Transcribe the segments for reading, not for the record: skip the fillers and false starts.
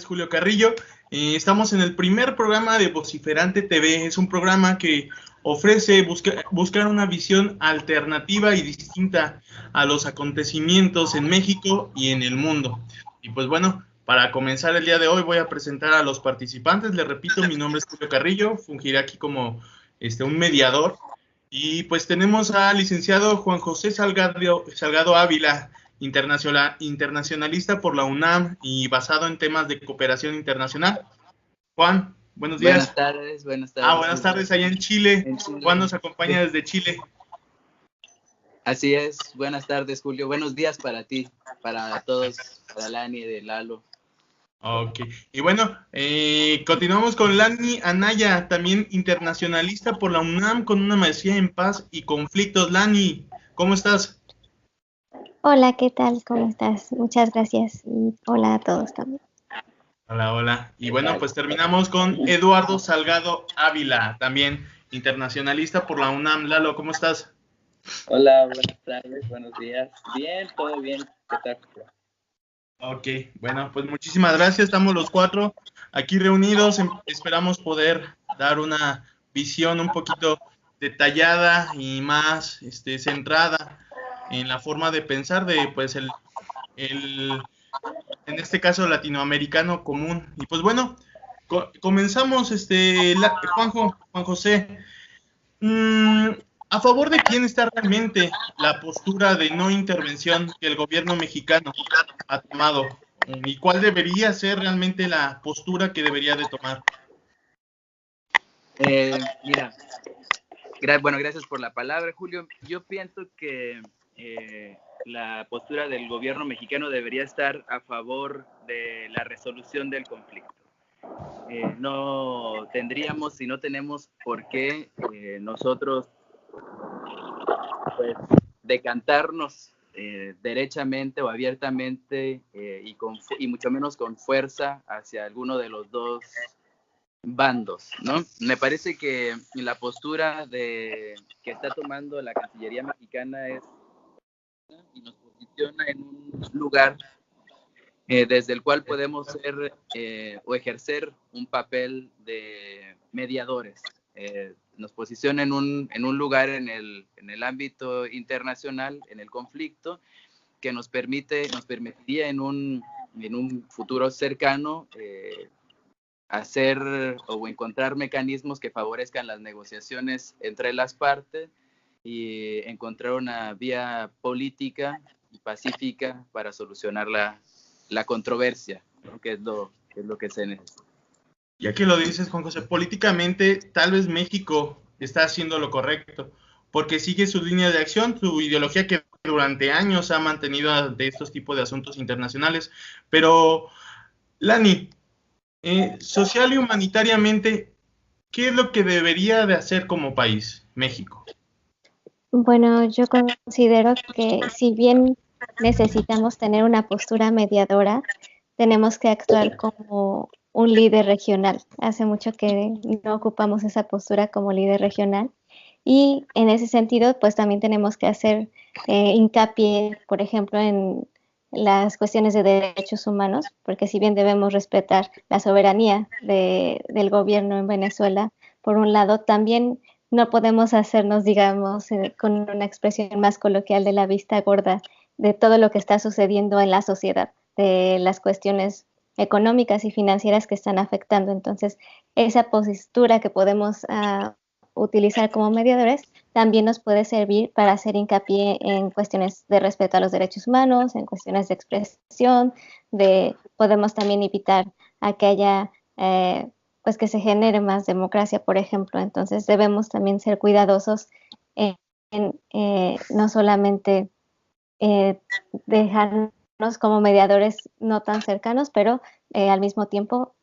es Julio Carrillo. Estamos en el primer programa de Vociferante TV. Es un programa que ofrece buscar una visión alternativa y distinta a los acontecimientos en México y en el mundo. Y pues bueno, para comenzar el día de hoy voy a presentar a los participantes. Les repito, mi nombre es Julio Carrillo, fungiré aquí como un mediador. Y pues tenemos al licenciado Juan José Salgado Ávila, internacionalista por la UNAM y basado en temas de cooperación internacional. Juan, buenos días. Buenas tardes. Buenas tardes allá en Chile. Juan nos acompaña desde Chile. Así es, buenas tardes, Julio. Buenos días para ti, para todos, para Lani de Lalo. Ok, y bueno, continuamos con Lani Anaya, también internacionalista por la UNAM con una maestría en paz y conflictos. Lani, ¿cómo estás? Hola, ¿qué tal? ¿Cómo estás? Muchas gracias y hola a todos también. Hola. Y bueno, pues terminamos con Eduardo Salgado Ávila, también internacionalista por la UNAM. Lalo, ¿cómo estás? Hola, buenas tardes, buenos días. Bien, todo bien. ¿Qué tal? Ok, bueno, pues muchísimas gracias. Estamos los cuatro aquí reunidos. Esperamos poder dar una visión un poquito detallada y más centrada en la forma de pensar de pues el en este caso latinoamericano común. Y pues bueno, comenzamos, Juan José. ¿A favor de quién está realmente la postura de no intervención que el gobierno mexicano ha tomado? ¿Y cuál debería ser realmente la postura que debería de tomar? Gracias por la palabra, Julio. Yo pienso que la postura del gobierno mexicano debería estar a favor de la resolución del conflicto. No tendríamos y no tenemos por qué nosotros pues, decantarnos derechamente o abiertamente y mucho menos con fuerza hacia alguno de los dos bandos, ¿no? Me parece que la postura que está tomando la Cancillería mexicana es y nos posiciona en un lugar desde el cual podemos ser o ejercer un papel de mediadores. Nos posiciona en un lugar en el ámbito internacional, en el conflicto, que nos permitiría en un futuro cercano hacer o encontrar mecanismos que favorezcan las negociaciones entre las partes y encontrar una vía política y pacífica para solucionar la controversia, ¿no? que es lo que se necesita. Ya que lo dices, Juan José, políticamente tal vez México está haciendo lo correcto, porque sigue su línea de acción, su ideología que durante años ha mantenido de estos tipos de asuntos internacionales. Pero, Lani, social y humanitariamente, ¿qué es lo que debería de hacer como país, México? Bueno, yo considero que si bien necesitamos tener una postura mediadora, tenemos que actuar como un líder regional. Hace mucho que no ocupamos esa postura como líder regional y en ese sentido, pues también tenemos que hacer hincapié, por ejemplo, en las cuestiones de derechos humanos, porque si bien debemos respetar la soberanía del gobierno en Venezuela, por un lado, también no podemos hacernos, digamos, con una expresión más coloquial de la vista gorda de todo lo que está sucediendo en la sociedad, de las cuestiones económicas y financieras que están afectando. Entonces, esa postura que podemos utilizar como mediadores también nos puede servir para hacer hincapié en cuestiones de respeto a los derechos humanos, en cuestiones de expresión, podemos también evitar a que haya pues que se genere más democracia, por ejemplo. Entonces debemos también ser cuidadosos no solamente dejarnos como mediadores no tan cercanos, pero al mismo tiempo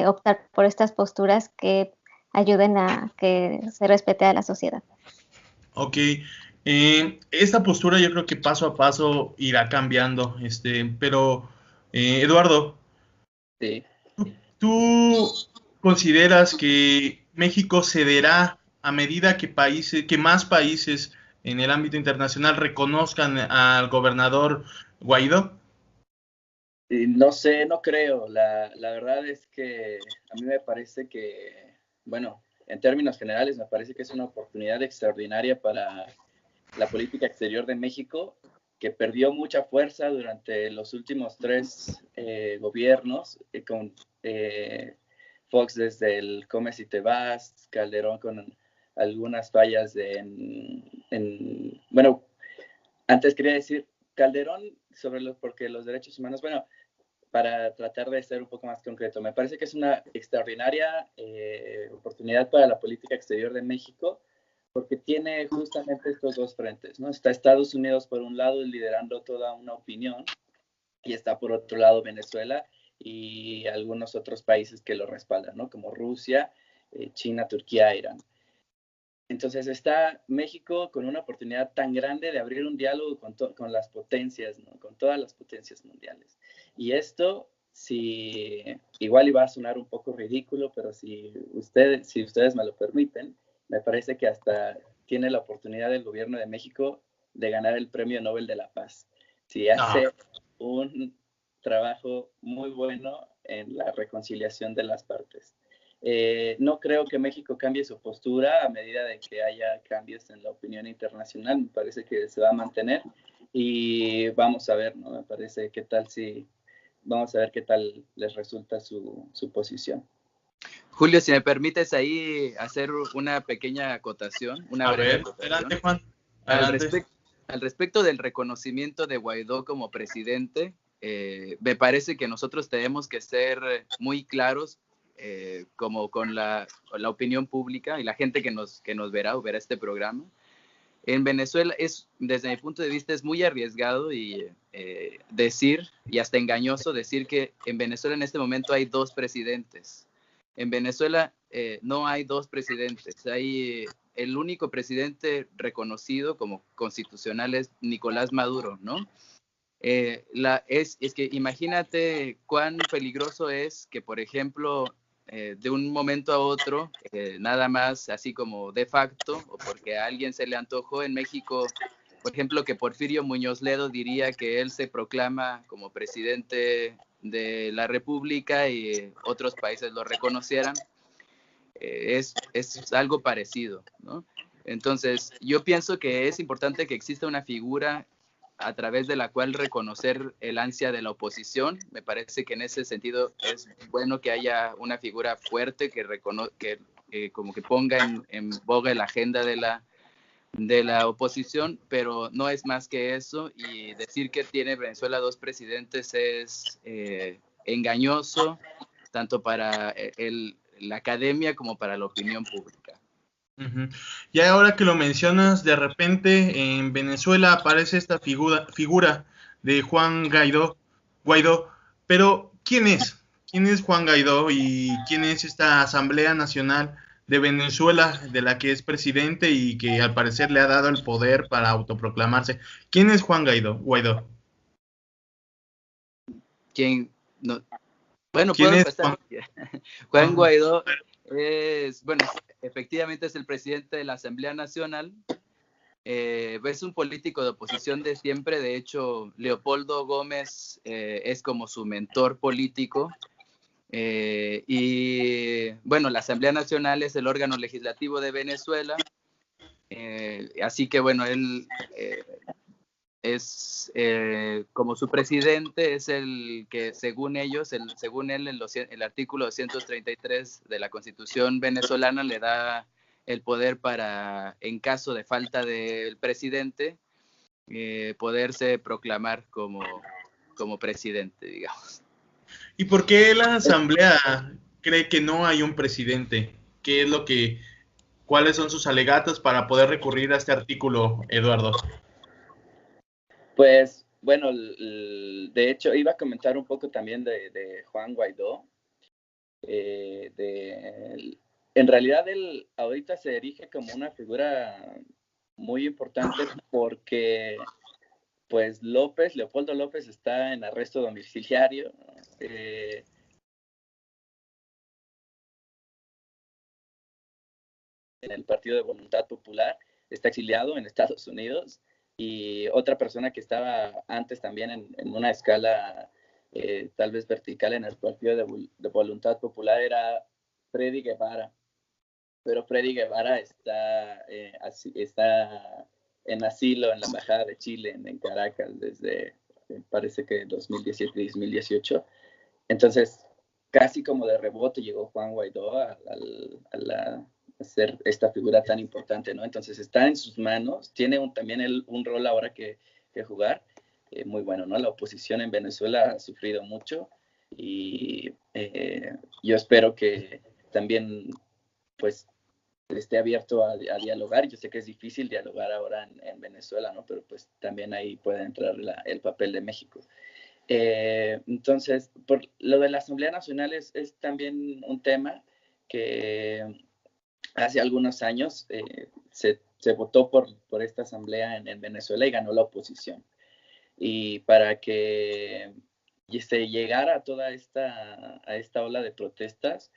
optar por estas posturas que ayuden a que se respete a la sociedad. Ok, esta postura yo creo que paso a paso irá cambiando, pero Eduardo, sí. ¿Tú consideras que México cederá a medida que más países en el ámbito internacional reconozcan al gobernador Guaidó? Y no sé, no creo. La verdad es que a mí me parece que, bueno, en términos generales, me parece que es una oportunidad extraordinaria para la política exterior de México, que perdió mucha fuerza durante los últimos 3 gobiernos, con Fox desde el Come si te vas, Calderón con algunas fallas bueno, antes quería decir Calderón porque los derechos humanos, bueno, para tratar de ser un poco más concreto, me parece que es una extraordinaria oportunidad para la política exterior de México, porque tiene justamente estos dos frentes, ¿no? Está Estados Unidos por un lado liderando toda una opinión, y está por otro lado Venezuela y algunos otros países que lo respaldan, ¿no? Como Rusia, China, Turquía, Irán. Entonces está México con una oportunidad tan grande de abrir un diálogo con las potencias, ¿no? Con todas las potencias mundiales. Y esto, si igual iba a sonar un poco ridículo, pero si ustedes me lo permiten, me parece que hasta tiene la oportunidad el gobierno de México de ganar el Premio Nobel de la Paz. Si hace un trabajo muy bueno en la reconciliación de las partes. No creo que México cambie su postura a medida de que haya cambios en la opinión internacional. Me parece que se va a mantener y vamos a ver, ¿no? Me parece vamos a ver qué tal les resulta su posición. Julio, si me permites ahí hacer una pequeña acotación, una breve acotación. Adelante, Juan. Adelante. Al respecto del reconocimiento de Guaidó como presidente, me parece que nosotros tenemos que ser muy claros como con la opinión pública y la gente que nos verá o verá este programa. En Venezuela desde mi punto de vista, es muy arriesgado y decir, y hasta engañoso decir que en Venezuela en este momento hay 2 presidentes. En Venezuela no hay 2 presidentes, el único presidente reconocido como constitucional es Nicolás Maduro, ¿no? Es que imagínate cuán peligroso es que, por ejemplo, de un momento a otro, nada más así como de facto, o porque a alguien se le antojó en México, por ejemplo, que Porfirio Muñoz Ledo diría que él se proclama como presidente de la República y otros países lo reconocieran, es algo parecido, ¿no? Entonces, yo pienso que es importante que exista una figura a través de la cual reconocer el ansia de la oposición. Me parece que en ese sentido es bueno que haya una figura fuerte que como que ponga en boga la agenda de la oposición, pero no es más que eso, y decir que tiene Venezuela 2 presidentes es engañoso, tanto para la academia como para la opinión pública. Y ahora que lo mencionas, de repente en Venezuela aparece esta figura de Juan Guaidó, pero ¿quién es? ¿Quién es Juan Guaidó y quién es esta Asamblea Nacional de Venezuela de la que es presidente y que al parecer le ha dado el poder para autoproclamarse? ¿Quién es Juan Guaidó? ¿Quién? No. Bueno, ¿Quién puedo es empezar. Juan Guaidó efectivamente es el presidente de la Asamblea Nacional. Es un político de oposición de siempre. De hecho, Leopoldo Gómez es como su mentor político. Y bueno, la Asamblea Nacional es el órgano legislativo de Venezuela. Así que bueno, él es como su presidente, es el que según ellos, según él, el artículo 233 de la Constitución venezolana le da el poder para, en caso de falta del presidente, poderse proclamar como presidente, digamos. ¿Y por qué la Asamblea cree que no hay un presidente? ¿Cuáles son sus alegatos para poder recurrir a este artículo, Eduardo? Pues, bueno, de hecho, iba a comentar un poco también de Juan Guaidó. En realidad, él ahorita se erige como una figura muy importante porque, pues, Leopoldo López está en arresto domiciliario. En el Partido de Voluntad Popular, está exiliado en Estados Unidos, y otra persona que estaba antes también en una escala tal vez vertical en el Partido de Voluntad Popular era Freddy Guevara, pero Freddy Guevara está en asilo en la Embajada de Chile en Caracas desde, parece que 2017-2018. Entonces, casi como de rebote llegó Juan Guaidó a ser esta figura tan importante, ¿no? Entonces está en sus manos, tiene también un rol ahora que jugar, muy bueno, ¿no? La oposición en Venezuela ha sufrido mucho y yo espero que también, pues, esté abierto a dialogar. Yo sé que es difícil dialogar ahora en Venezuela, ¿no? Pero pues también ahí puede entrar el papel de México. Entonces, por lo de la Asamblea Nacional es también un tema que hace algunos años se votó por esta asamblea en Venezuela y ganó la oposición. Y para que se llegara a toda esta ola de protestas,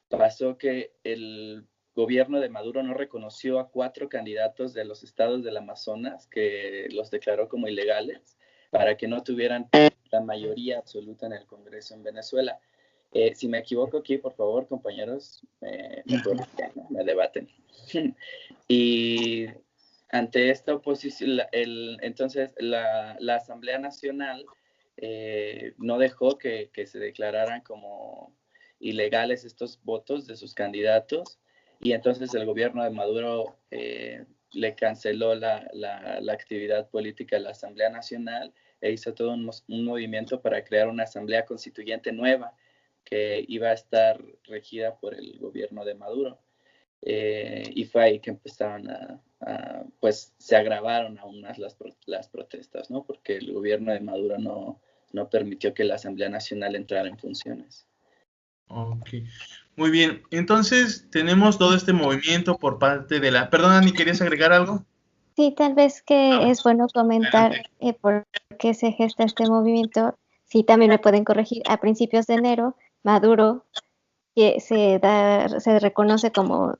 pasó que el gobierno de Maduro no reconoció a 4 candidatos de los estados del Amazonas, que los declaró como ilegales, para que no tuvieran la mayoría absoluta en el Congreso en Venezuela. Si me equivoco aquí, por favor, compañeros, me debaten. Y ante esta oposición, entonces la Asamblea Nacional no dejó que se declararan como ilegales estos votos de sus candidatos, y entonces el gobierno de Maduro le canceló la actividad política de la Asamblea Nacional e hizo todo un movimiento para crear una asamblea constituyente nueva que iba a estar regida por el gobierno de Maduro. Y fue ahí que empezaron pues se agravaron aún más las protestas, ¿no? Porque el gobierno de Maduro no permitió que la Asamblea Nacional entrara en funciones. Ok, muy bien. Entonces tenemos todo este movimiento por parte de la... Perdón, Ani, ¿querías agregar algo? Sí, tal vez que es bueno comentar por qué se gesta este movimiento. Sí, también me pueden corregir. A principios de enero, Maduro que se reconoce como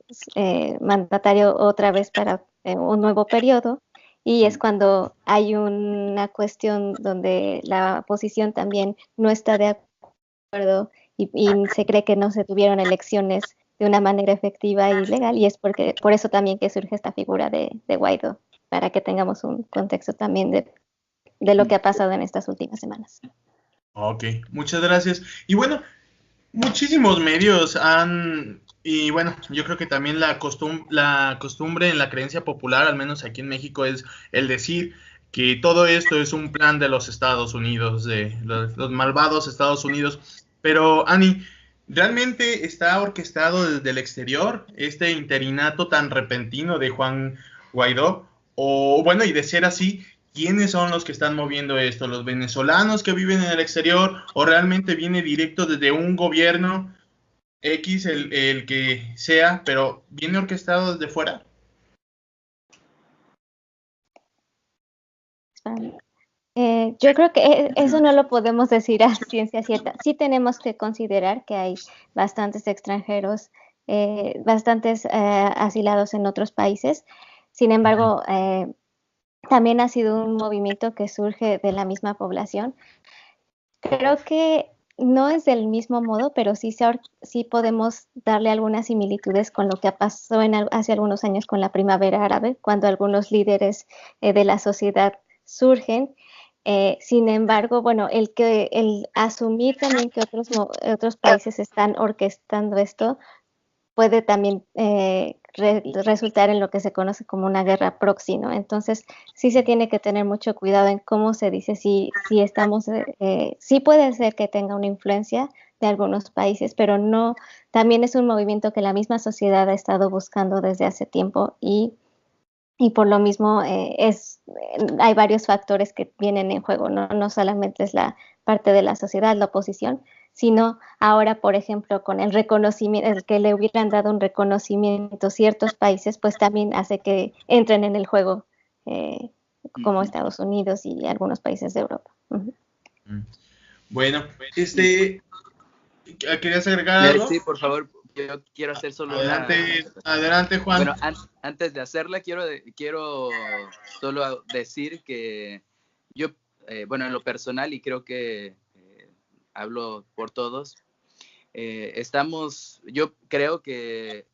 mandatario otra vez para un nuevo periodo, y es cuando hay una cuestión donde la oposición también no está de acuerdo y se cree que no se tuvieron elecciones de una manera efectiva y legal, y es por eso también que surge esta figura de Guaidó, para que tengamos un contexto también de lo que ha pasado en estas últimas semanas. Ok, muchas gracias. Y bueno, muchísimos medios y bueno, yo creo que también la costumbre en la creencia popular, al menos aquí en México, es el decir que todo esto es un plan de los Estados Unidos, de los malvados Estados Unidos. Pero, Ani, ¿realmente está orquestado desde el exterior este interinato tan repentino de Juan Guaidó? O bueno, y de ser así, ¿quiénes son los que están moviendo esto? ¿Los venezolanos que viven en el exterior o realmente viene directo desde un gobierno X, el que sea, pero viene orquestado desde fuera? Yo creo que eso no lo podemos decir a ciencia cierta. Sí tenemos que considerar que hay bastantes extranjeros, bastantes asilados en otros países. Sin embargo, también ha sido un movimiento que surge de la misma población. Creo que no es del mismo modo, pero sí podemos darle algunas similitudes con lo que pasó hace algunos años con la primavera árabe, cuando algunos líderes de la sociedad surgen. Sin embargo, bueno, el asumir también que otros países están orquestando esto puede también resultar en lo que se conoce como una guerra proxy, ¿no? Entonces, sí se tiene que tener mucho cuidado en cómo se dice, sí puede ser que tenga una influencia de algunos países, pero no, también es un movimiento que la misma sociedad ha estado buscando desde hace tiempo, y por lo mismo hay varios factores que vienen en juego, no solamente es la parte de la sociedad, la oposición, sino ahora, por ejemplo, con el reconocimiento, el que le hubieran dado un reconocimiento a ciertos países, pues también hace que entren en el juego, como Estados Unidos y algunos países de Europa. Uh-huh. Bueno, ¿querías agregar algo? Sí, por favor. Yo quiero hacer solo Adelante, Juan. Bueno, antes de hacerla, quiero solo decir que yo, bueno, en lo personal, y creo que hablo por todos, yo creo que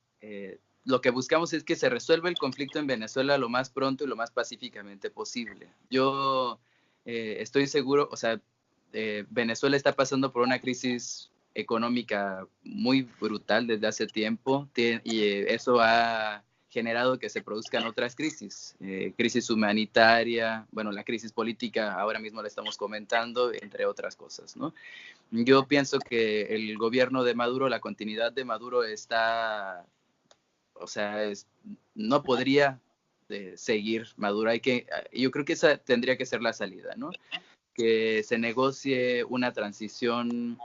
lo que buscamos es que se resuelva el conflicto en Venezuela lo más pronto y lo más pacíficamente posible. Yo estoy seguro, o sea, Venezuela está pasando por una crisis económica muy brutal desde hace tiempo y eso ha generado que se produzcan otras crisis, crisis humanitaria, bueno, la crisis política ahora mismo la estamos comentando, entre otras cosas, ¿no? Yo pienso que el gobierno de Maduro, la continuidad de Maduro está, o sea, no podría seguir Maduro. Yo creo que esa tendría que ser la salida, ¿no? Que se negocie una transición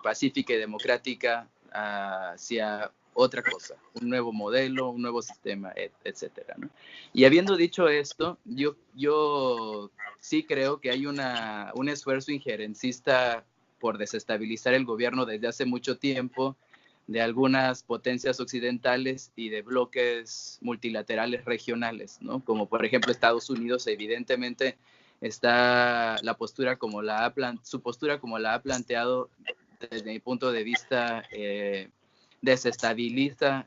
pacífica y democrática hacia otra cosa, un nuevo modelo, un nuevo sistema, etcétera, ¿no? Y habiendo dicho esto, yo sí creo que hay un esfuerzo injerencista por desestabilizar el gobierno desde hace mucho tiempo de algunas potencias occidentales y de bloques multilaterales regionales, ¿no? Como por ejemplo Estados Unidos, evidentemente está su postura como la ha planteado desde mi punto de vista, desestabiliza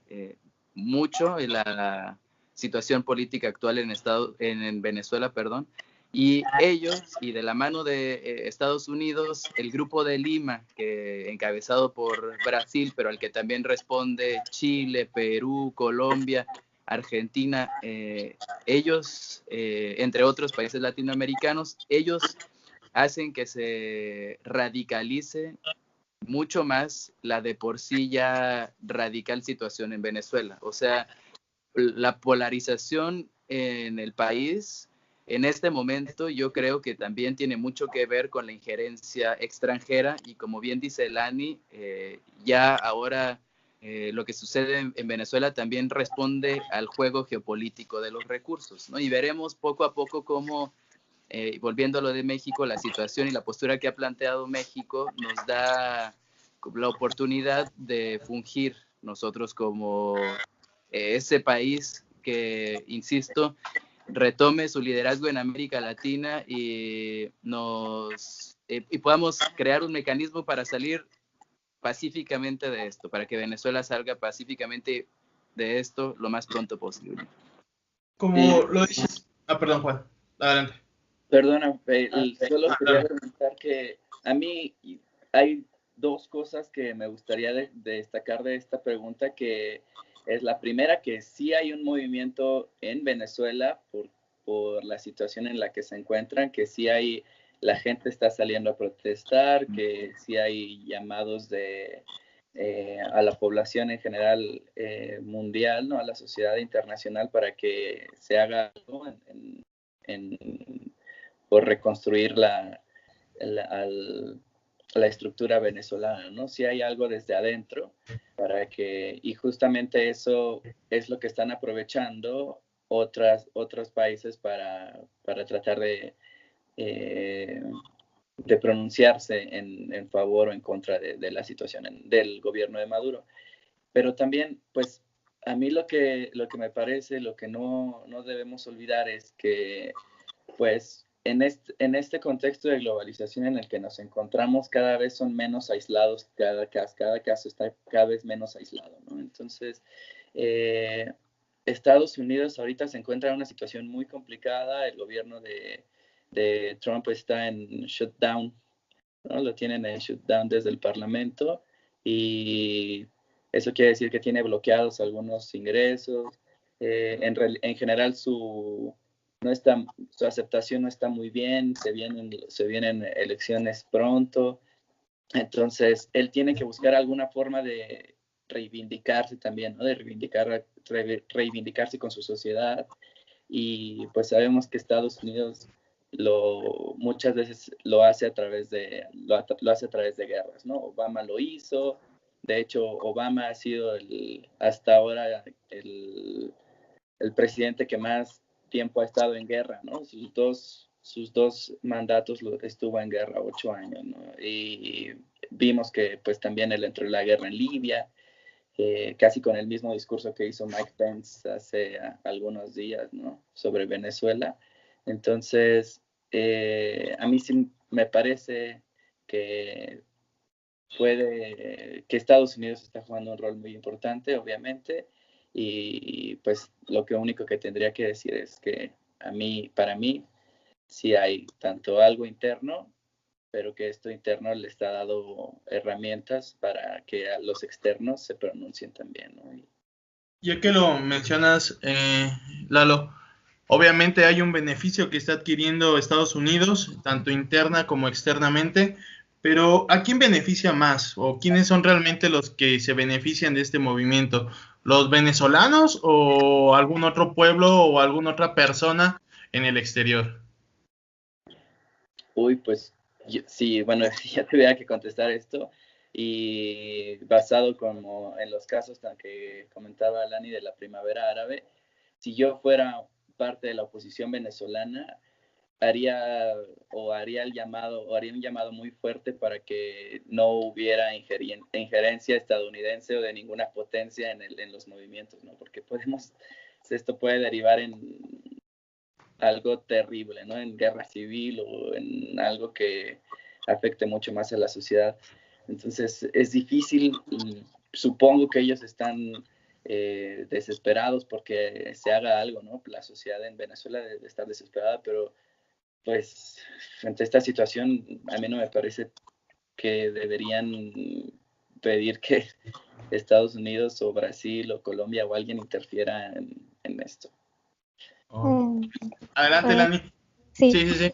mucho la situación política actual en Venezuela, perdón. Y ellos, y de la mano de Estados Unidos, el Grupo de Lima, encabezado por Brasil, pero al que también responde Chile, Perú, Colombia, Argentina, ellos, entre otros países latinoamericanos, ellos hacen que se radicalice mucho más la de por sí ya radical situación en Venezuela. O sea, la polarización en el país en este momento yo creo que también tiene mucho que ver con la injerencia extranjera y como bien dice Lani, ya ahora lo que sucede en Venezuela también responde al juego geopolítico de los recursos, ¿no? Y veremos poco a poco cómo, volviendo a lo de México, la situación y la postura que ha planteado México nos da la oportunidad de fungir nosotros como ese país que, insisto, retome su liderazgo en América Latina y podamos crear un mecanismo para salir pacíficamente de esto, para que Venezuela salga pacíficamente de esto lo más pronto posible. Como lo dices. Perdón, Juan. Adelante. Perdona, solo quería preguntar que a mí hay dos cosas que me gustaría destacar de esta pregunta, que es la primera, que sí hay un movimiento en Venezuela por la situación en la que se encuentran, que sí hay, la gente está saliendo a protestar, que sí hay llamados a la población en general mundial, ¿no? A la sociedad internacional para que se haga algo por reconstruir la estructura venezolana, ¿no? Si hay algo desde adentro y justamente eso es lo que están aprovechando otros países para tratar de pronunciarse en favor o en contra de la situación del gobierno de Maduro. Pero también, pues, a mí lo que me parece, lo que no debemos olvidar es que, pues, en este contexto de globalización en el que nos encontramos, cada vez son menos aislados, cada caso está cada vez menos aislado, ¿no? Entonces, Estados Unidos ahorita se encuentra en una situación muy complicada, el gobierno de Trump está en shutdown, ¿no? Lo tienen en shutdown desde el Parlamento y eso quiere decir que tiene bloqueados algunos ingresos. En general su aceptación no está muy bien, se vienen elecciones pronto, entonces él tiene que buscar alguna forma de reivindicarse también, ¿no? De reivindicarse con su sociedad, y pues sabemos que Estados Unidos muchas veces lo hace a través de guerras, ¿no? Obama lo hizo, de hecho Obama ha sido hasta ahora el presidente que más tiempo ha estado en guerra, ¿no? Sus dos mandatos estuvo en guerra 8 años, ¿no? Y vimos que pues también él entró en la guerra en Libia, casi con el mismo discurso que hizo Mike Pence hace algunos días, ¿no? Sobre Venezuela. Entonces, a mí sí me parece que que Estados Unidos está jugando un rol muy importante, obviamente, y pues lo único que tendría que decir es que para mí, sí hay tanto algo interno, pero que esto interno le está dando herramientas para que a los externos se pronuncien también, ¿no? Ya que lo mencionas, Lalo, obviamente hay un beneficio que está adquiriendo Estados Unidos, tanto interna como externamente, pero ¿a quién beneficia más? ¿O quiénes son realmente los que se benefician de este movimiento? ¿Los venezolanos o algún otro pueblo o alguna otra persona en el exterior? Uy, pues sí, bueno, si ya tuviera que contestar esto, y basado como en los casos tan que comentaba Lani de la primavera árabe, si yo fuera parte de la oposición venezolana, haría un llamado muy fuerte para que no hubiera injerencia estadounidense o de ninguna potencia en los movimientos, ¿no? Porque esto puede derivar en algo terrible, ¿no? En guerra civil o en algo que afecte mucho más a la sociedad. Entonces es difícil, y supongo que ellos están desesperados porque se haga algo, ¿no? La sociedad en Venezuela debe estar desesperada, pero pues ante esta situación a mí no me parece que deberían pedir que Estados Unidos o Brasil o Colombia o alguien interfiera en esto. Oh. Adelante, Lani. Sí. Sí.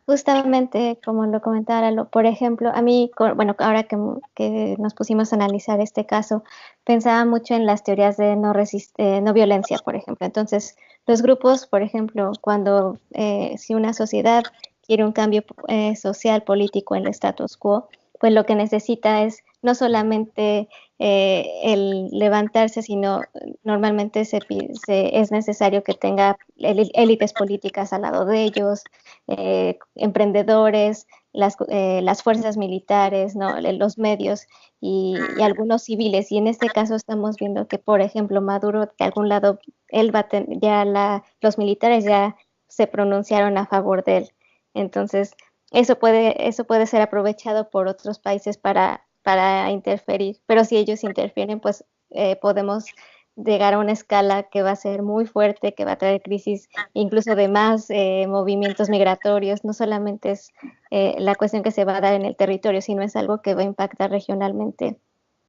Justamente como lo comentaba Lalo, por ejemplo, a mí, bueno, ahora que nos pusimos a analizar este caso, pensaba mucho en las teorías de no violencia, por ejemplo. Entonces, los grupos, por ejemplo, cuando si una sociedad quiere un cambio social, político en el status quo, pues lo que necesita es no solamente el levantarse, sino normalmente es necesario que tenga élites políticas al lado de ellos, emprendedores, las fuerzas militares, ¿no? Los medios y algunos civiles. Y en este caso estamos viendo que, por ejemplo, Maduro, de algún lado, los militares ya se pronunciaron a favor de él. Entonces, eso puede ser aprovechado por otros países para interferir, pero si ellos interfieren, pues podemos llegar a una escala que va a ser muy fuerte, que va a traer crisis incluso de más movimientos migratorios. No solamente es la cuestión que se va a dar en el territorio, sino es algo que va a impactar regionalmente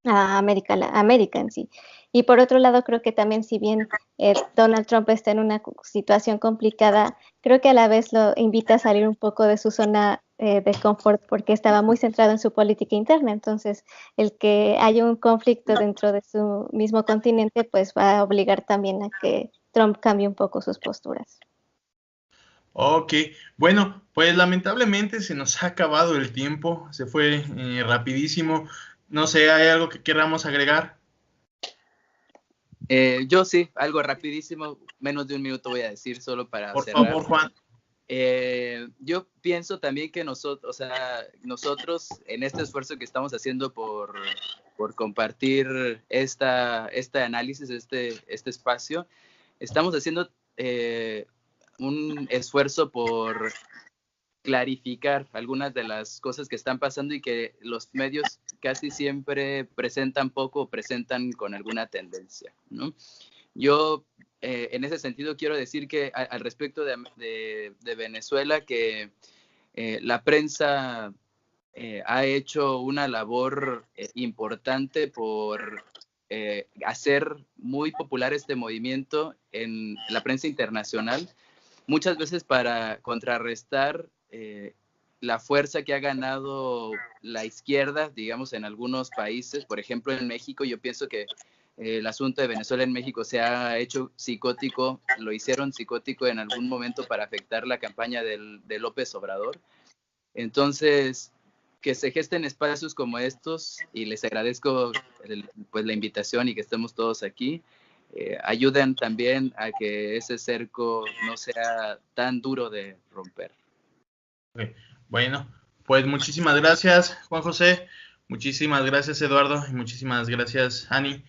a América en sí. Y por otro lado, creo que también, si bien Donald Trump está en una situación complicada, creo que a la vez lo invita a salir un poco de su zona de confort, porque estaba muy centrado en su política interna. Entonces, el que haya un conflicto dentro de su mismo continente, pues va a obligar también a que Trump cambie un poco sus posturas. Ok, bueno, pues lamentablemente se nos ha acabado el tiempo, se fue rapidísimo. No sé, ¿hay algo que queramos agregar? Yo sí, algo rapidísimo, menos de un minuto voy a decir, solo para Por cerrar. favor, Juan. Yo pienso también que nosotros en este esfuerzo que estamos haciendo por compartir este análisis, este espacio, estamos haciendo un esfuerzo por clarificar algunas de las cosas que están pasando y que los medios casi siempre presentan poco o presentan con alguna tendencia, ¿no? Yo, en ese sentido, quiero decir que al respecto de Venezuela, que la prensa ha hecho una labor importante por hacer muy popular este movimiento en la prensa internacional, muchas veces para contrarrestar la fuerza que ha ganado la izquierda, digamos, en algunos países. Por ejemplo, en México, yo pienso que el asunto de Venezuela en México se ha hecho psicótico, lo hicieron psicótico en algún momento para afectar la campaña de López Obrador. Entonces, que se gesten espacios como estos, y les agradezco pues la invitación y que estemos todos aquí, ayuden también a que ese cerco no sea tan duro de romper. Bueno, pues muchísimas gracias, Juan José, muchísimas gracias, Eduardo, y muchísimas gracias, Ani.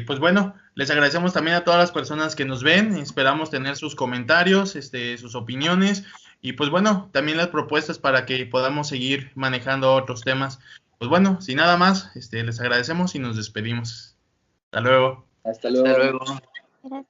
Pues bueno, les agradecemos también a todas las personas que nos ven, esperamos tener sus comentarios, sus opiniones, y pues bueno, también las propuestas para que podamos seguir manejando otros temas. Pues bueno, sin nada más, les agradecemos y nos despedimos. Hasta luego. Hasta luego. Hasta luego. Gracias.